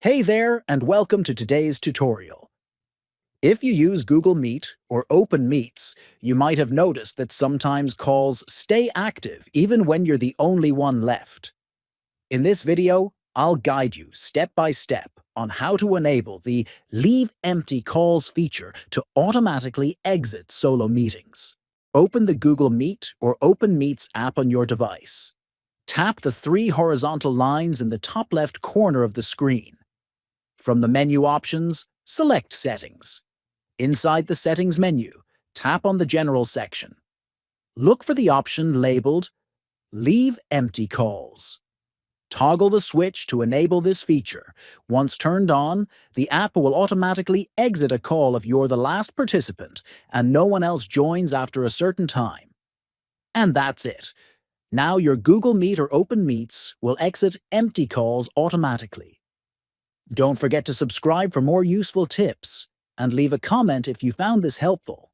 Hey there, and welcome to today's tutorial. If you use Google Meet or Open Meets, you might have noticed that sometimes calls stay active even when you're the only one left. In this video, I'll guide you step by step on how to enable the Leave Empty Calls feature to automatically exit solo meetings. Open the Google Meet or Open Meets app on your device. Tap the three horizontal lines in the top left corner of the screen. From the menu options, select Settings. Inside the Settings menu, tap on the General section. Look for the option labeled Leave Empty Calls. Toggle the switch to enable this feature. Once turned on, the app will automatically exit a call if you're the last participant and no one else joins after a certain time. And that's it. Now your Google Meet or Open Meets will exit empty calls automatically. Don't forget to subscribe for more useful tips, and leave a comment if you found this helpful.